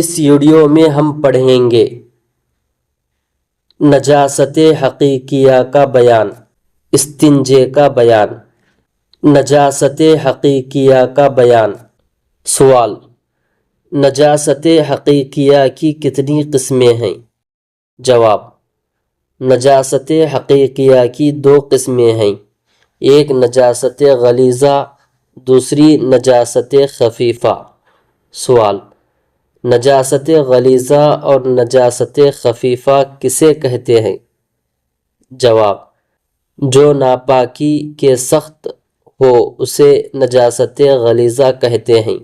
اس video میں ہم پڑھیں گے نجاست حقیقیہ کا بیان، استنجے کا بیان۔ نجاست حقیقیہ کا بیان۔ سوال: نجاست حقیقیہ کی کتنی قسمیں ہیں؟ جواب: نجاست حقیقیہ کی 2 قسمیں ہیں، ایک نجاست غلیظہ، دوسری نجاست خفیفہ۔ سوال: نجاست غلیظہ اور نجاست خفیفہ کسے کہتے ہیں؟ جواب: جو ناپاکی کے سخت ہو اسے نجاست غلیظہ کہتے ہیں،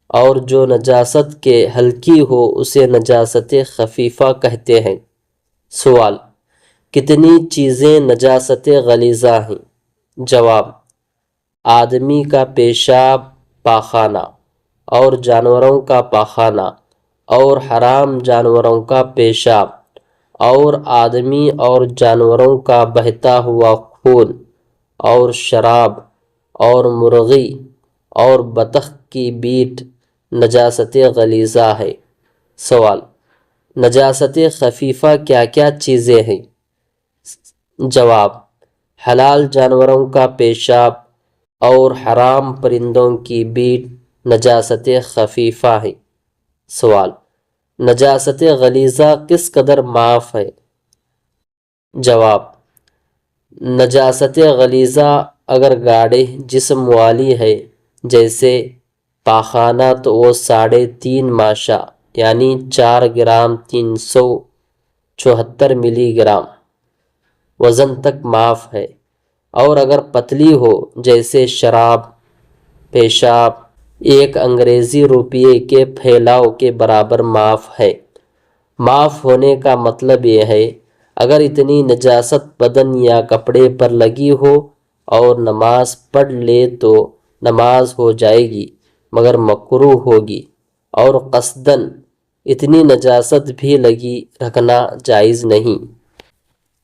اور جو نجاست کے ہلکی ہو اسے نجاست خفیفہ کہتے ہیں۔ سوال: کتنی چیزیں نجاست غلیظہ ہیں؟ جواب: آدمی کا پیشاب پاخانہ، اور جانوروں کا پاخانہ، اور حرام جانوروں کا پیشاب، اور آدمی اور جانوروں کا بہتا ہوا خون، اور شراب، اور مرغی اور بطخ کی بیٹ نجاست غلیظہ ہے۔ سوال: نجاست خفیفہ کیا کیا چیزیں ہیں؟ جواب: حلال جانوروں کا پیشاب اور حرام پرندوں کی بیٹ نجاست خفیفہ ہے۔ سوال: نجاست غلیظہ کس قدر معاف ہے؟ جواب: نجاست غلیظہ اگر گاڑے جسم والی ہے، جیسے پاخانہ، تو وہ 3.5 ماشا یعنی 4 گرام 374 ملی گرام وزن تک معاف ہے، اور اگر پتلی ہو جیسے شراب، پیشاب، 1 انگریزی روپیے کے پھیلاؤ کے برابر معاف ہے۔ معاف ہونے کا مطلب یہ ہے اگر اتنی نجاست بدن یا کپڑے پر لگی ہو اور نماز پڑھ لے تو نماز ہو جائے گی مگر مکروہ ہوگی، اور قصداً اتنی نجاست بھی لگی رکھنا جائز نہیں۔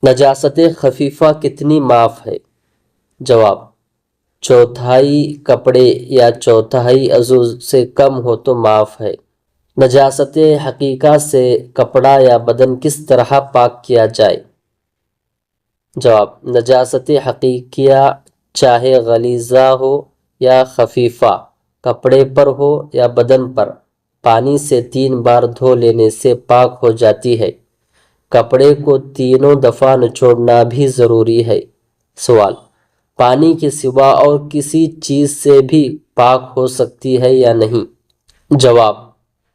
نجاست خفیفہ کتنی معاف ہے؟ جواب: 1/4 کپڑے یا 1/4 عضو سے کم ہو تو معاف ہے۔ نجاست حقیقہ سے کپڑا یا بدن کس طرح پاک کیا جائے؟ جواب: نجاست حقیقیہ چاہے غلیظہ ہو یا خفیفہ، کپڑے پر ہو یا بدن پر، پانی سے 3 بار دھو لینے سے پاک ہو جاتی ہے۔ کپڑے کو 3 دفعہ نچوڑنا بھی ضروری ہے۔ سوال: پانی کے سوا اور کسی چیز سے بھی پاک ہو سکتی ہے یا نہیں؟ جواب: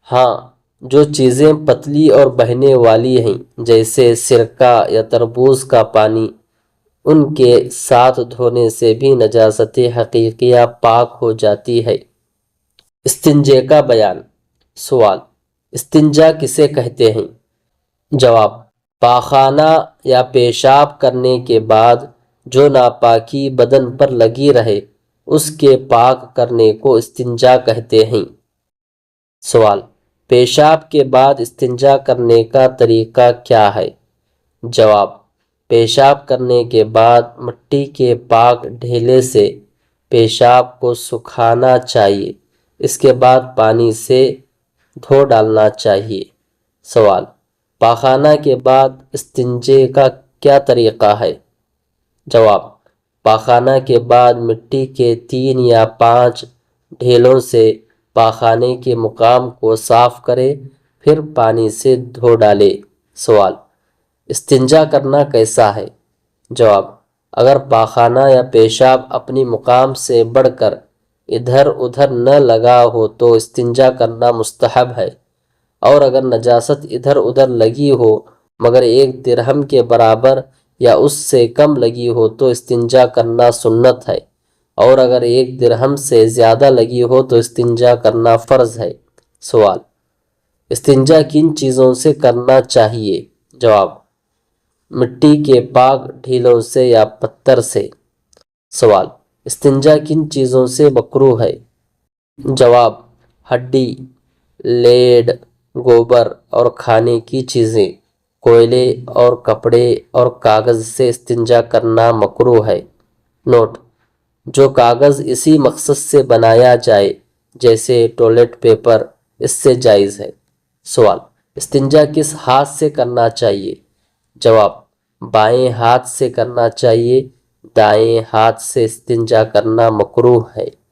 ہاں، جو چیزیں پتلی اور بہنے والی ہیں جیسے سرکہ یا تربوز کا پانی، ان کے ساتھ دھونے سے بھی نجاست حقیقیہ پاک ہو جاتی ہے۔ استنجے کا بیان۔ سوال: استنجا کسے کہتے ہیں؟ جواب: پاخانہ یا پیشاب کرنے کے بعد جو ناپاکی بدن پر لگی رہے اس کے پاک کرنے کو استنجا کہتے ہیں۔ سوال: پیشاب کے بعد استنجا کرنے کا طریقہ کیا ہے؟ جواب: پیشاب کرنے کے بعد مٹی کے پاک ڈھیلے سے پیشاب کو سکھانا چاہیے، اس کے بعد پانی سے دھو ڈالنا چاہیے۔ سوال: پاخانہ کے بعد استنجے کا کیا طریقہ ہے؟ جواب: پاخانہ کے بعد مٹی کے 3 یا 5 ڈھیلوں سے پاخانے کے مقام کو صاف کرے، پھر پانی سے دھو ڈالے۔ سوال: استنجا کرنا کیسا ہے؟ جواب: اگر پاخانہ یا پیشاب اپنی مقام سے بڑھ کر ادھر ادھر نہ لگا ہو تو استنجا کرنا مستحب ہے، اور اگر نجاست ادھر ادھر لگی ہو مگر 1 درہم کے برابر یا اس سے کم لگی ہو تو استنجا کرنا سنت ہے، اور اگر 1 درہم سے زیادہ لگی ہو تو استنجا کرنا فرض ہے۔ سوال: استنجا کن چیزوں سے کرنا چاہیے؟ جواب: مٹی کے پاک ڈھیلوں سے یا پتھر سے۔ سوال: استنجا کن چیزوں سے مکروہ ہے؟ جواب: ہڈی، لیڈ، گوبر اور کھانے کی چیزیں، کوئلے اور کپڑے اور کاغذ سے استنجا کرنا مکروہ ہے۔ نوٹ: جو کاغذ اسی مقصد سے بنایا جائے جیسے ٹوائلٹ پیپر، اس سے جائز ہے۔ سوال، استنجا کس ہاتھ سے کرنا چاہیے؟ جواب، بائیں ہاتھ سے کرنا چاہیے، دائیں ہاتھ سے استنجا کرنا مکروہ ہے۔